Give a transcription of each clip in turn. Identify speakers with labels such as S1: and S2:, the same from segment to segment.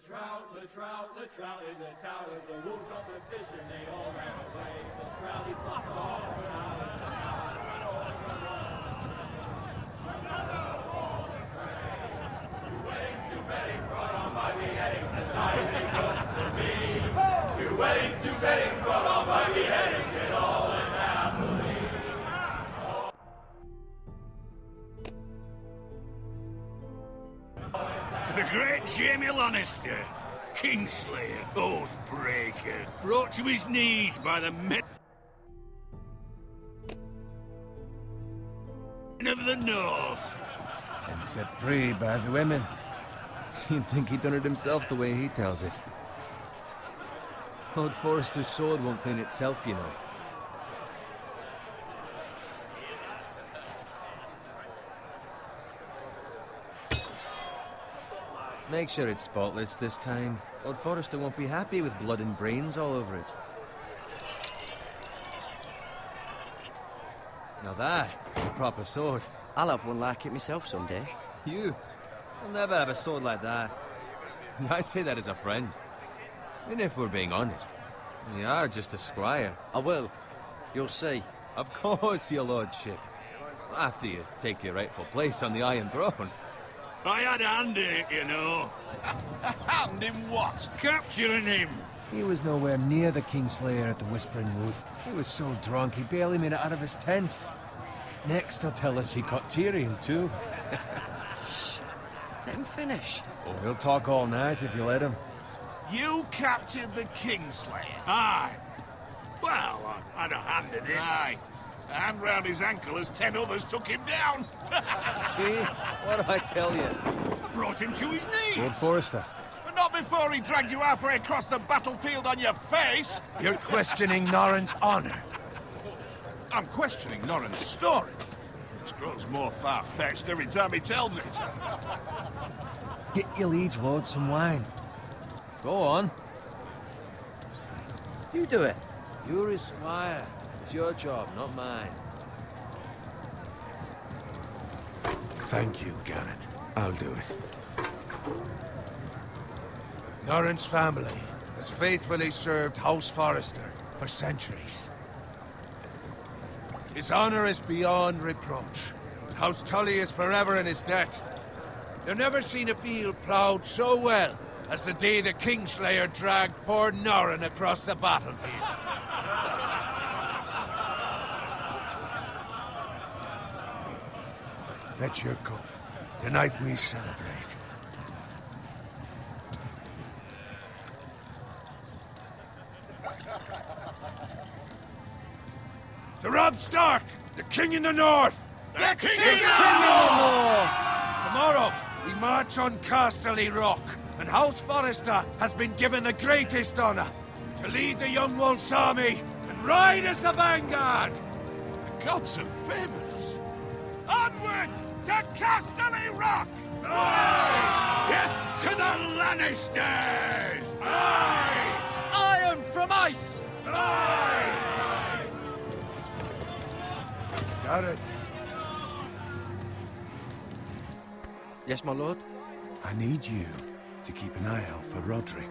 S1: The trout in the towers, the wolves dropped the fish and they all ran away. The trout he flopped off and out of the tower. Another bowl of prey. Two weddings brought on by beheadings, and night it comes to me. Two weddings brought on by beheadings, it all ends happily.
S2: The great Jamie Lannister, Kingslayer, Oathbreaker, brought to his knees by the men of the North.
S3: And set free by the women. You'd think he'd done it himself the way he tells it. Lord Forrester's sword won't clean itself, you know. Make sure it's spotless this time. Lord Forrester won't be happy with blood and brains all over it. Now that is a proper sword.
S4: I'll have one like it myself someday.
S3: You? I'll never have a sword like that. I say that as a friend. And if we're being honest, you are just a squire.
S4: I will. You'll see.
S3: Of course, your lordship. After you take your rightful place on the Iron Throne.
S2: I had a hand in it, you know.
S5: Hand in what?
S2: Capturing him.
S3: He was nowhere near the Kingslayer at the Whispering Wood. He was so drunk he barely made it out of his tent. Next he'll tell us he caught Tyrion too.
S4: Shh. Let him finish.
S3: Oh, he'll talk all night if you let him.
S5: You captured the Kingslayer?
S2: Aye. Well, I had a hand in it.
S5: Aye. A hand round his ankle as 10 others took him down.
S3: See? What do I tell you?
S2: I brought him to his knees.
S3: Lord Forrester.
S5: But not before he dragged you halfway across the battlefield on your face.
S6: You're questioning Norrin's honor.
S5: I'm questioning Norrin's story. It grows more far-fetched every time he tells it.
S3: Get your liege lord some wine. Go on.
S4: You do it.
S3: You're his squire. It's your job, not mine.
S6: Thank you, Garrett. I'll do it. Norrin's family has faithfully served House Forrester for centuries. His honor is beyond reproach. House Tully is forever in his debt. They've never seen a field ploughed so well as the day the Kingslayer dragged poor Norrin across the battlefield. Fetch your cup. Tonight we celebrate. To Robb Stark, the King in the North!
S5: The King
S6: in the North! Tomorrow, we march on Casterly Rock, and House Forrester has been given the greatest honor to lead the Young Wolf's army and ride as the vanguard!
S5: The gods have favored us. Onward to Casterly Rock!
S2: Aye! Death to the Lannisters! Aye!
S4: Iron from ice!
S2: Aye!
S6: Got it.
S4: Yes, my lord?
S6: I need you to keep an eye out for Roderick.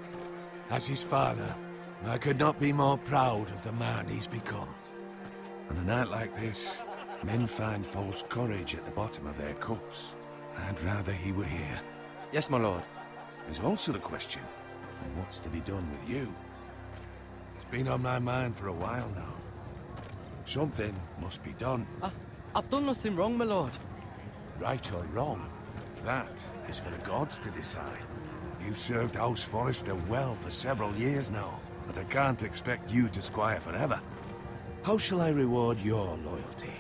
S6: As his father, I could not be more proud of the man he's become. On a night like this, men find false courage at the bottom of their cups. I'd rather he were here.
S4: Yes, my lord.
S6: There's also the question of what's to be done with you. It's been on my mind for a while now. Something must be done.
S4: I've done nothing wrong, my lord.
S6: Right or wrong, that is for the gods to decide. You've served House Forrester well for several years now, but I can't expect you to squire forever. How shall I reward your loyalty?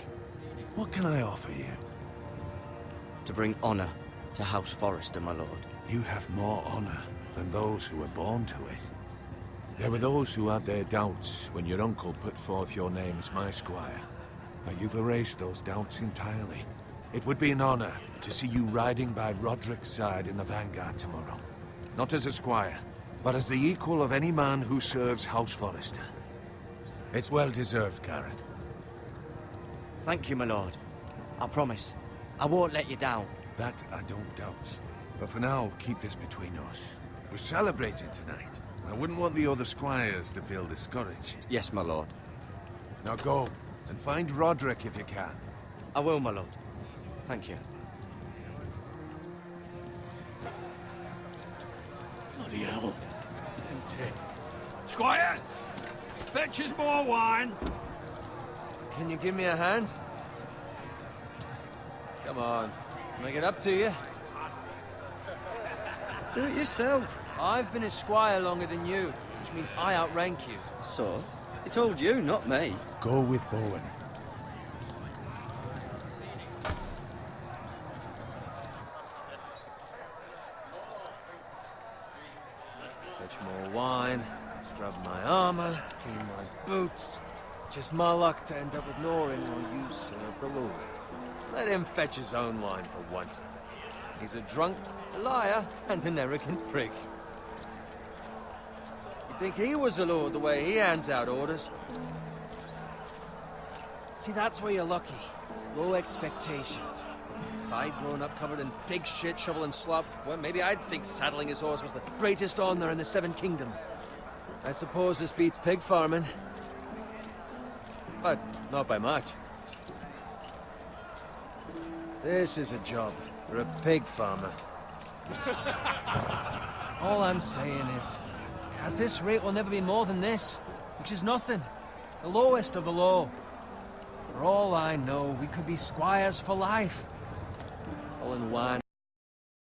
S6: What can I offer you?
S4: To bring honor to House Forrester, my lord.
S6: You have more honor than those who were born to it. There were those who had their doubts when your uncle put forth your name as my squire. But you've erased those doubts entirely. It would be an honor to see you riding by Roderick's side in the vanguard tomorrow. Not as a squire, but as the equal of any man who serves House Forrester. It's well deserved, Garrett.
S4: Thank you, my lord. I promise. I won't let you down.
S6: That I don't doubt. But for now, keep this between us. We're celebrating tonight. I wouldn't want the other squires to feel discouraged.
S4: Yes, my lord.
S6: Now go, and find Roderick if you can.
S4: I will, my lord. Thank you.
S2: Bloody hell. Empty. Squire! Fetch us more wine.
S3: Can you give me a hand? Come on. Make it up to you.
S4: Do it yourself.
S3: I've been a squire longer than you, which means I outrank you.
S4: So? He told you, not me.
S6: Go with Bowen.
S3: Fetch more wine, scrub my armor, clean my boots. Just my luck to end up with Norin while you serve the Lord. Let him fetch his own wine for once. He's a drunk, a liar, and an arrogant prick. You'd think he was the Lord the way he hands out orders. See, that's where you're lucky. Low expectations. If I'd grown up covered in pig shit, shovel and slop, well, maybe I'd think saddling his horse was the greatest honor in the Seven Kingdoms. I suppose this beats pig farming. But not by much. This is a job for a pig farmer. All I'm saying is, at this rate we'll never be more than this, which is nothing. The lowest of the low. For all I know, we could be squires for life. All in wine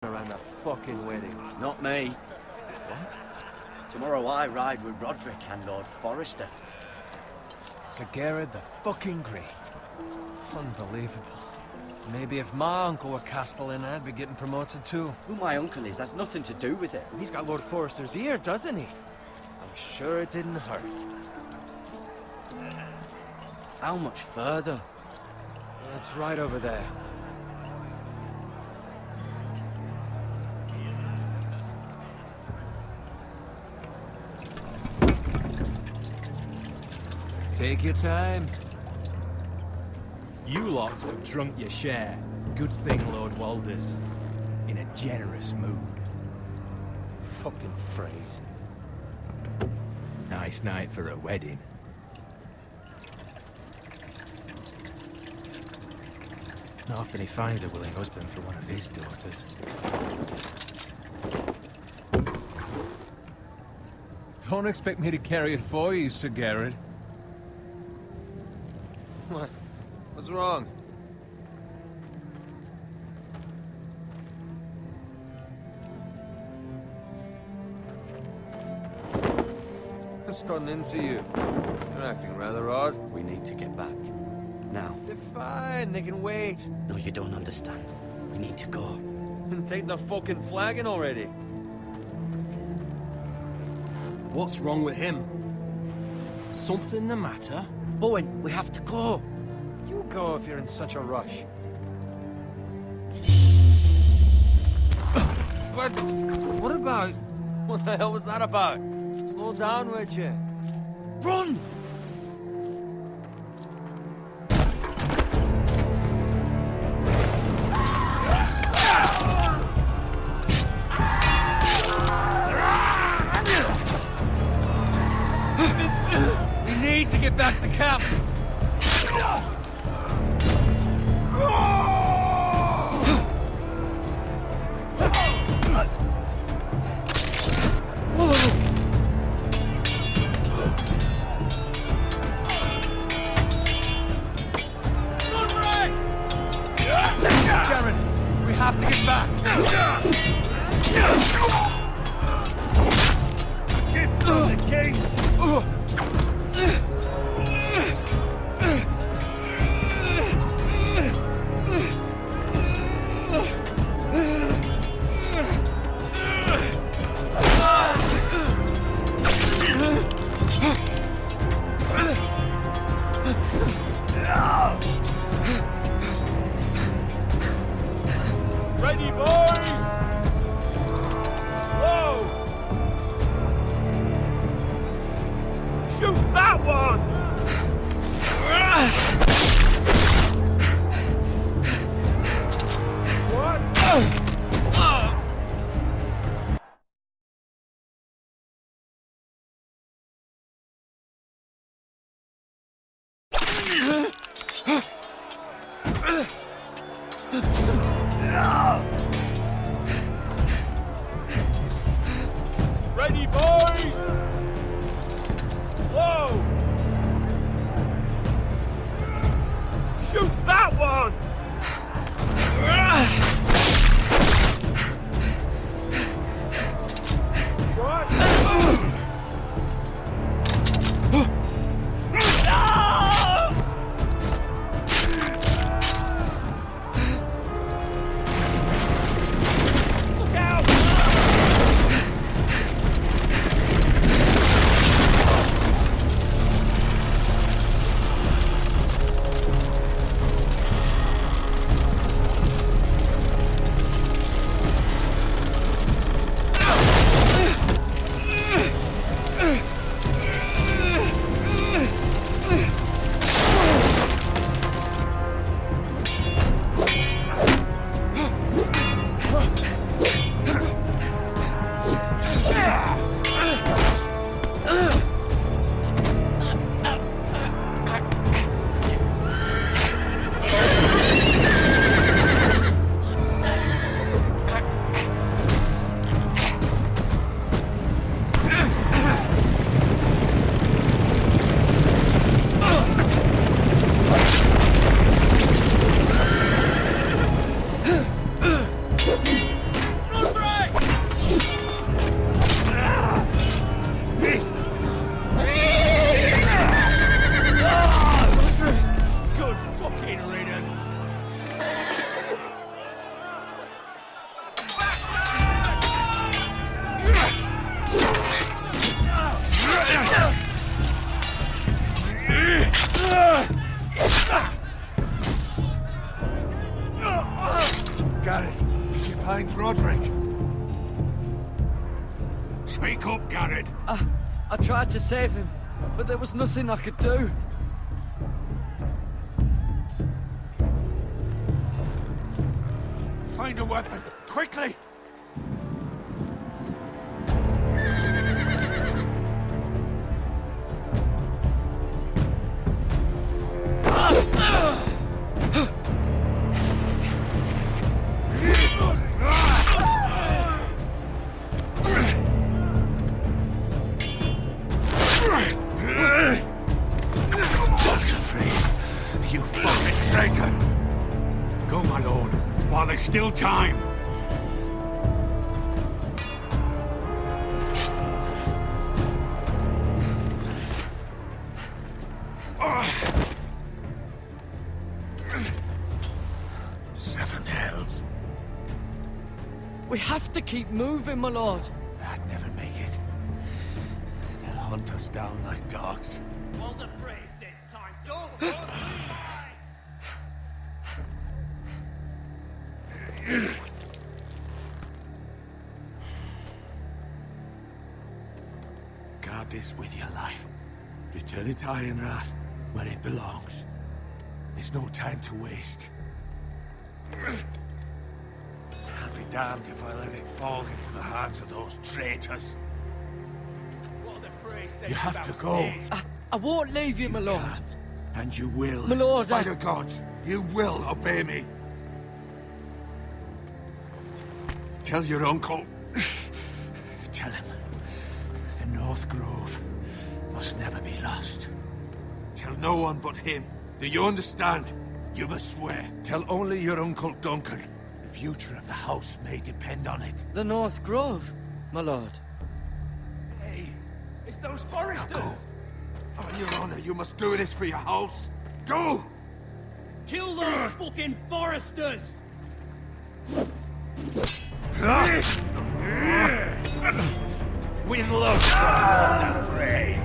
S3: around a fucking wedding.
S4: Not me.
S3: What?
S4: Tomorrow I ride with Roderick and Lord Forrester.
S3: Sir Gerard the fucking Great. Unbelievable. Maybe if my uncle were Castellan, I'd be getting promoted too.
S4: Who my uncle is has nothing to do with it.
S3: He's got Lord Forrester's ear, doesn't he? I'm sure it didn't hurt.
S4: How much further?
S3: It's right over there. Take your time.
S7: You lot have drunk your share. Good thing Lord Walder's in a generous mood.
S3: Fucking phrase.
S7: Nice night for a wedding. Not often he finds a willing husband for one of his daughters.
S3: Don't expect me to carry it for you, Sir Gerard. What? What's wrong? What's gotten into you? You're acting rather odd.
S4: We need to get back. Now.
S3: They're fine, they can wait.
S4: No, you don't understand. We need to go.
S3: And take the fucking flagon already.
S7: What's wrong with him? Something the matter?
S4: Bowen, we have to go.
S3: You go if you're in such a rush. But what about... What the hell was that about? Slow down, would you?
S4: Run!
S3: We need to get back to camp. Garrett, we have to get back.
S7: Gift from the king!
S3: Ready, boys! Whoa! Shoot that one! What? Ready, boys! Whoa! Shoot that one!
S5: Garrett, did you find Roderick?
S2: Speak up, Garrett.
S4: I tried to save him, but there was nothing I could do.
S5: Find a weapon, quickly! You fucking traitor!
S2: Go, my lord, while there's still time.
S6: Seven hells.
S4: We have to keep moving, my lord.
S6: I'd never make it. They'll hunt us down like dogs.
S1: Walter Frey says time to...
S6: Guard this with your life. Return it to Ironrath, where it belongs. There's no time to waste. I'll be damned if I let it fall into the hands of those traitors.
S1: Walter Frey says
S6: You have to go.
S4: I won't leave you, my lord.
S6: Can, and you will.
S4: My lord,
S5: By the gods, you will obey me. Tell your uncle.
S6: Tell him. The North Grove must never be lost.
S5: Tell no one but him. Do you understand?
S6: You must swear. Tell only your Uncle Duncan. The future of the house may depend on it.
S4: The North Grove, my lord.
S1: Hey, it's those
S6: Now
S1: foresters!
S6: go.
S5: On your honor, you must do this for your house. Go!
S1: Kill those fucking foresters!
S2: With luck, Walter Frey.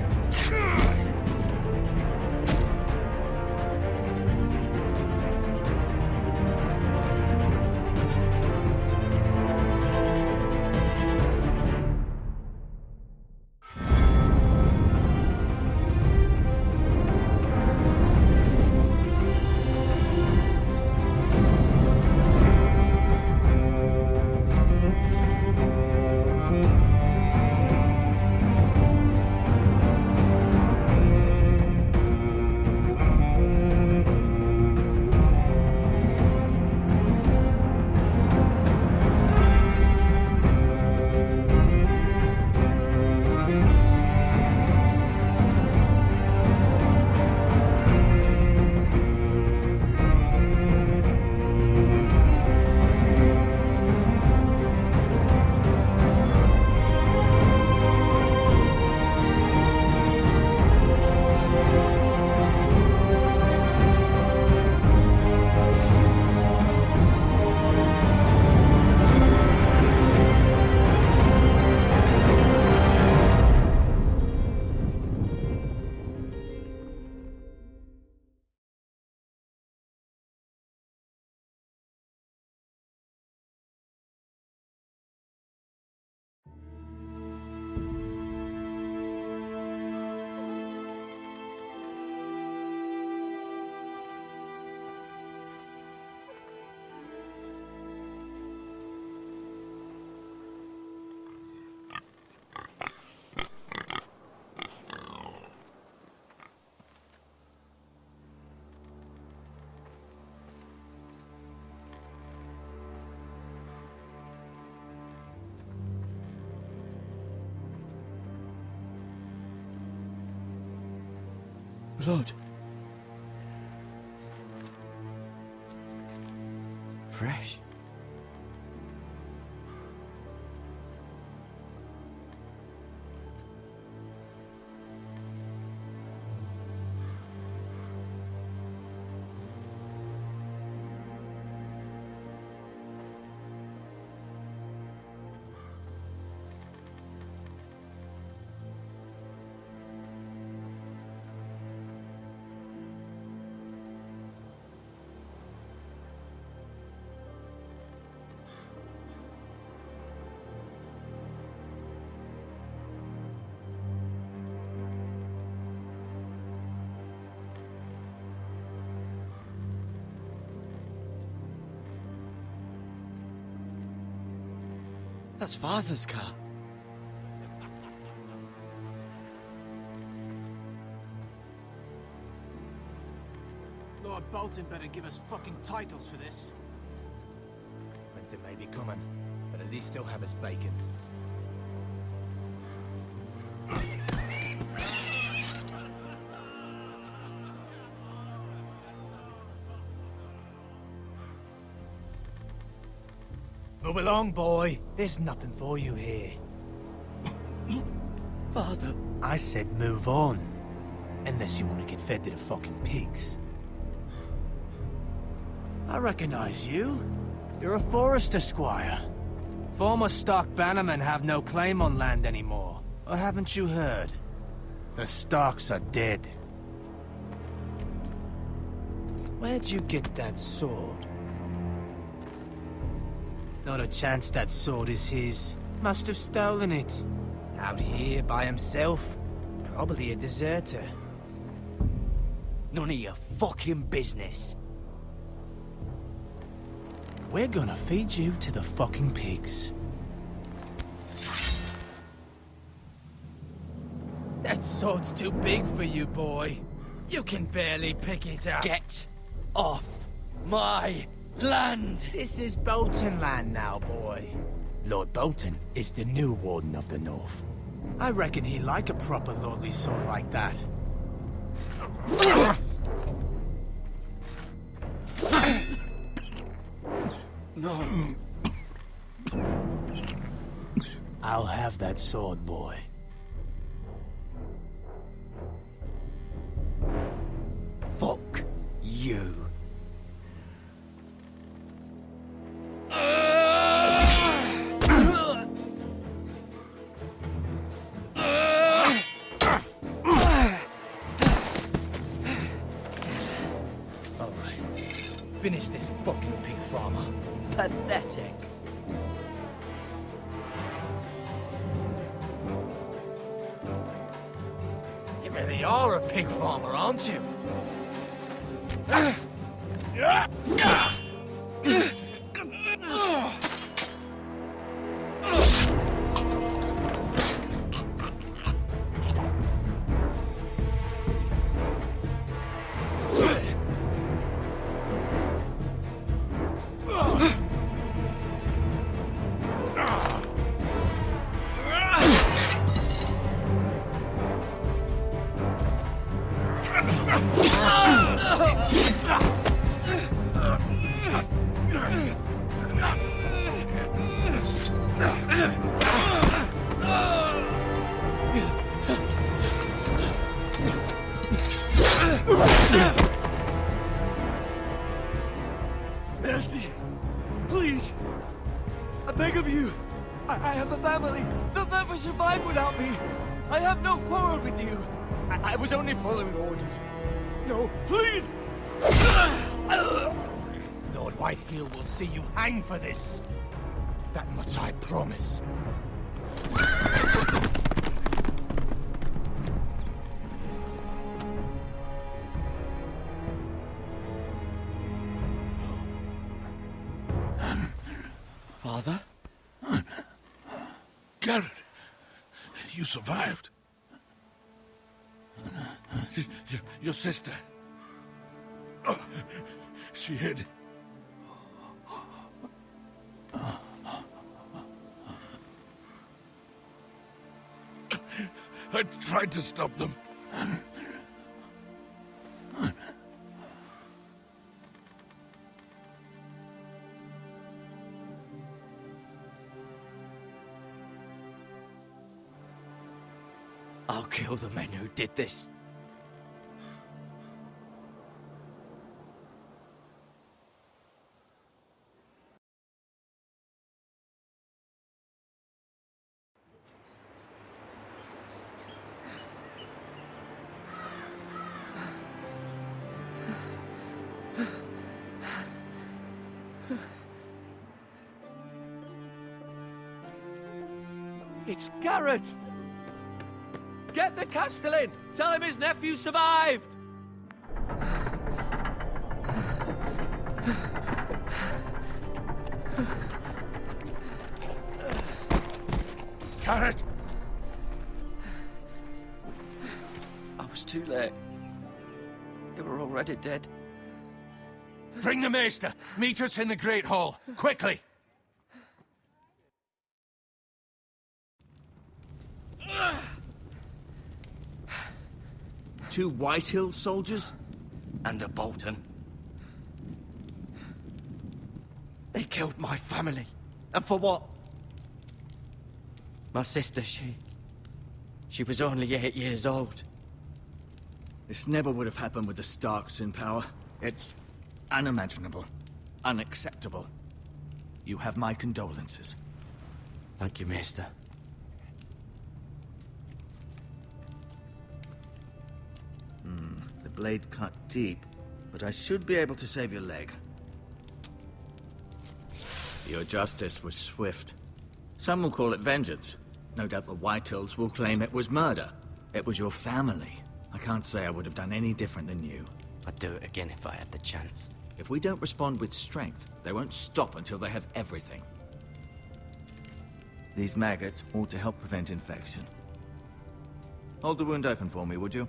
S7: Blood.
S4: Fresh. That's Father's car.
S7: Lord Bolton better give us fucking titles for this. Winter may be coming, but at least he'll have his bacon. Move along, boy. There's nothing for you here.
S4: Father.
S7: I said move on. Unless you want to get fed to the fucking pigs. I recognize you. You're a Forester squire. Former Stark bannermen have no claim on land anymore. Or haven't you heard? The Starks are dead. Where'd you get that sword? Not a chance that sword is his. Must have stolen it. Out here by himself. Probably a deserter.
S4: None of your fucking business.
S7: We're gonna feed you to the fucking pigs. That sword's too big for you, boy. You can barely pick it up.
S4: Get off my land!
S7: This is Bolton land now, boy. Lord Bolton is the new Warden of the North. I reckon he'd like a proper lordly sword like that.
S4: No.
S7: I'll have that sword, boy.
S4: Fuck you.
S7: Finish this fucking pig farmer.
S4: Pathetic.
S7: You really are a pig farmer, aren't you?
S8: Mercy! Please! I beg of you! I have a family! They'll never survive without me! I have no quarrel with you! I was only following orders. No, please!
S7: Lord Whitehill will see you hang for this. That much I promise.
S4: Father?
S5: Garrett, you survived. Your sister. Oh, she hid. I tried to stop them.
S8: I'll kill the men who did this.
S3: It's Garrett! Get the Castellan! Tell him his nephew survived!
S5: Garrett!
S4: I was too late. They were already dead.
S5: Bring the Maester! Meet us in the Great Hall! Quickly!
S8: Two Whitehill soldiers?
S4: And a Bolton. They killed my family. And for what? My sister, she was only 8 years old.
S8: This never would have happened with the Starks in power. It's unimaginable. Unacceptable. You have my condolences.
S4: Thank you, Maester.
S8: The blade cut deep, but I should be able to save your leg. Your justice was swift. Some will call it vengeance. No doubt the Whitehills will claim it was murder. It was your family. I can't say I would have done any different than you.
S4: I'd do it again if I had the chance.
S8: If we don't respond with strength, they won't stop until they have everything. These maggots ought to help prevent infection. Hold the wound open for me, would you?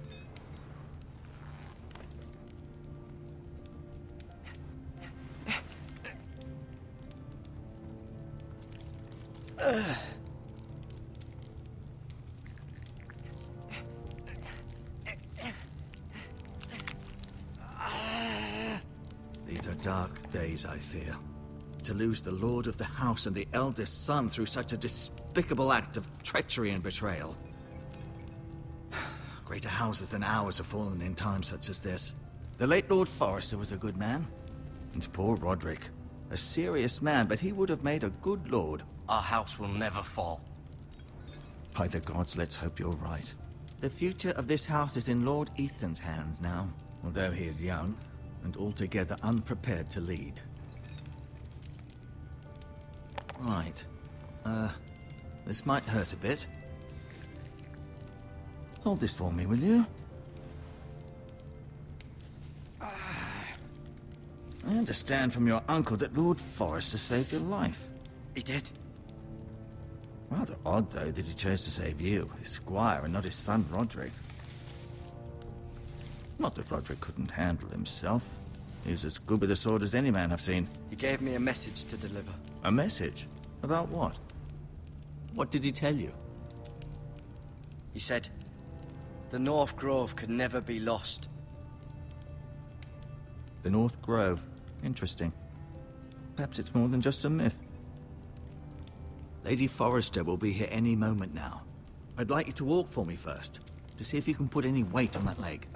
S8: These are dark days, I fear. To lose the lord of the house and the eldest son through such a despicable act of treachery and betrayal. Greater houses than ours have fallen in times such as this. The late Lord Forrester was a good man. And poor Roderick. A serious man, but he would have made a good lord.
S4: Our house will never fall.
S8: By the gods, let's hope you're right. The future of this house is in Lord Ethan's hands now, although he is young and altogether unprepared to lead. Right. This might hurt a bit. Hold this for me, will you? I understand from your uncle that Lord Forrester saved your life.
S4: He did.
S8: Rather odd, though, that he chose to save you, his squire, and not his son, Roderick. Not that Roderick couldn't handle himself. He was as good with a sword as any man I've seen.
S4: He gave me a message to deliver.
S8: A message? About what? What did he tell you?
S4: He said, the North Grove could never be lost.
S8: The North Grove. Interesting. Perhaps it's more than just a myth. Lady Forrester will be here any moment now. I'd like you to walk for me first, to see if you can put any weight on that leg.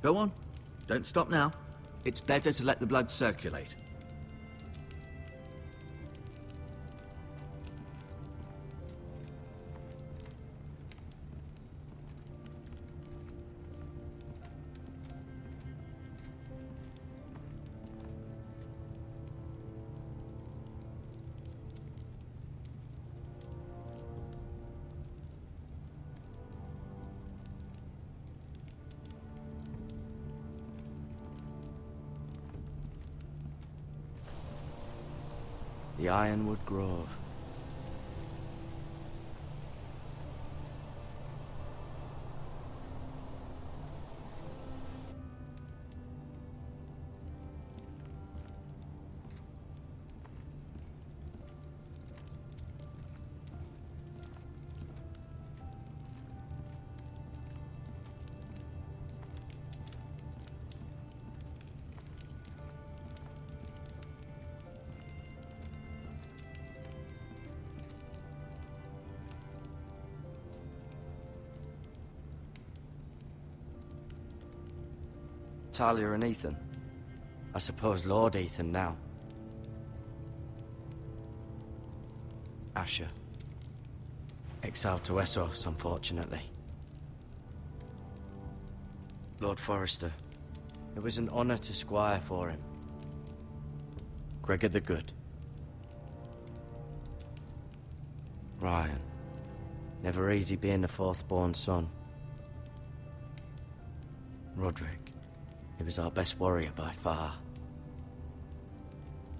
S8: Go on. Don't stop now. It's better to let the blood circulate.
S4: The Ironwood Grove. Talia and Ethan. I suppose Lord Ethan now. Asher. Exiled to Essos, unfortunately. Lord Forrester. It was an honor to squire for him. Gregor the Good. Ryan. Never easy being the fourth-born son. Roderick. He was our best warrior by far.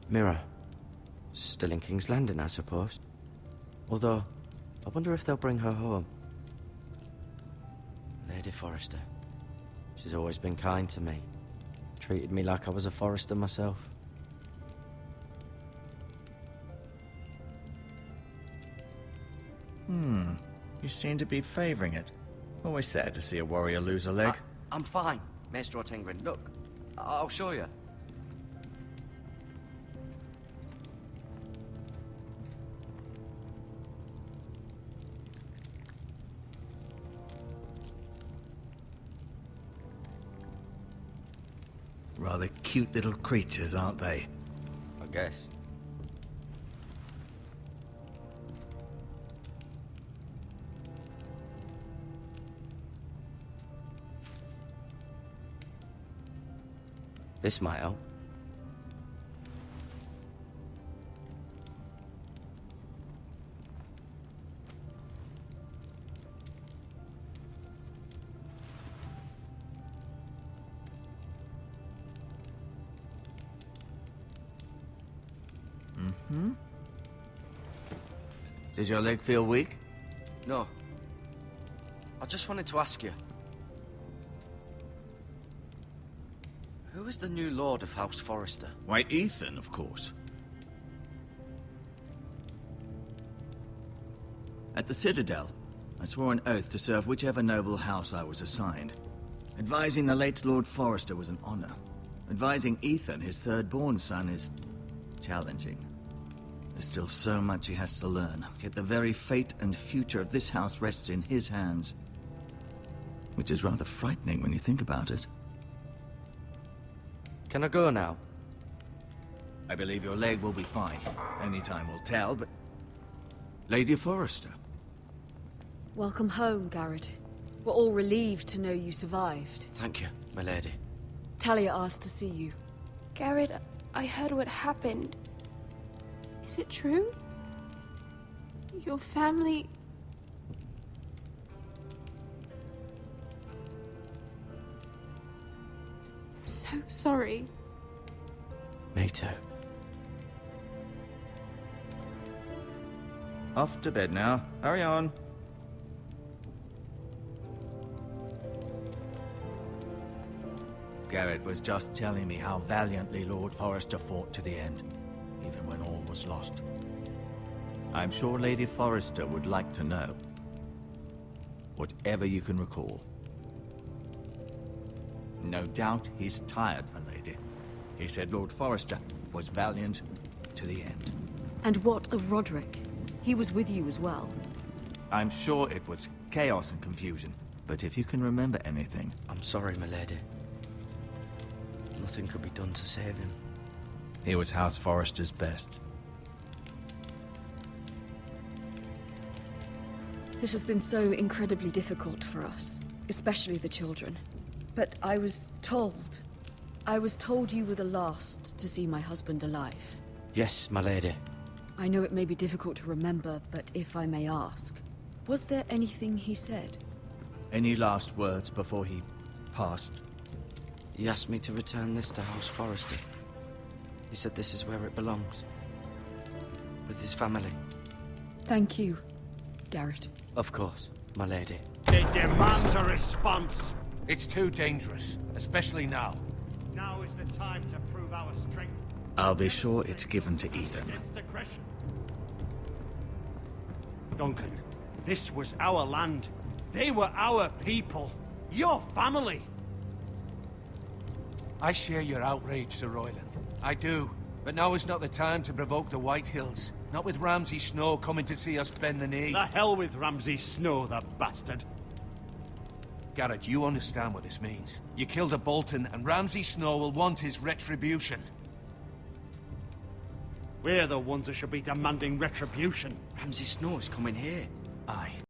S4: Mira. Still in King's Landing, I suppose. Although, I wonder if they'll bring her home. Lady Forrester. She's always been kind to me. Treated me like I was a Forrester myself.
S9: You seem to be favoring it. Always sad to see a warrior lose a leg.
S4: I'm fine, Maestro Tengrin. Look, I'll show you.
S9: Rather cute little creatures, aren't they?
S4: I guess. This might help.
S9: Did your leg feel weak?
S4: No. I just wanted to ask you. Who is the new Lord of House Forrester?
S9: Why, Ethan, of course. At the Citadel, I swore an oath to serve whichever noble house I was assigned. Advising the late Lord Forrester was an honor. Advising Ethan, his third-born son, is challenging. There's still so much he has to learn, yet the very fate and future of this house rests in his hands. Which is rather frightening when you think about it.
S4: Can I go now?
S9: I believe your leg will be fine. Only time will tell, but... Lady Forrester.
S10: Welcome home, Garrett. We're all relieved to know you survived.
S4: Thank you, my lady.
S10: Talia asked to see you.
S11: Garrett, I heard what happened. Is it true? Your family... I'm so sorry.
S4: Me too.
S9: Off to bed now. Hurry on. Garrett was just telling me how valiantly Lord Forrester fought to the end, even when all was lost. I'm sure Lady Forrester would like to know. Whatever you can recall. No doubt he's tired, my lady. He said Lord Forrester was valiant to the end.
S10: And what of Roderick? He was with you as well.
S9: I'm sure it was chaos and confusion, but if you can remember anything...
S4: I'm sorry, my lady. Nothing could be done to save him.
S9: He was House Forrester's best.
S10: This has been so incredibly difficult for us, especially the children. But I was told you were the last to see my husband alive.
S4: Yes, my lady.
S10: I know it may be difficult to remember, but if I may ask, was there anything he said?
S9: Any last words before he passed?
S4: He asked me to return this to House Forrester. He said this is where it belongs. With his family.
S10: Thank you, Garrett.
S4: Of course, my lady.
S2: It demands a response.
S6: It's too dangerous, especially now.
S2: Now is the time to prove our strength.
S9: I'll be sure it's given to Ethan.
S2: Against aggression. Duncan, this was our land. They were our people. Your family.
S6: I share your outrage, Sir Royland. I do. But now is not the time to provoke the White Hills. Not with Ramsay Snow coming to see us bend the knee.
S2: The hell with Ramsay Snow, the bastard.
S3: Garrett, you understand what this means. You killed a Bolton, and Ramsay Snow will want his retribution.
S12: We're the ones that should be demanding retribution.
S4: Ramsay Snow's coming here.
S3: Aye.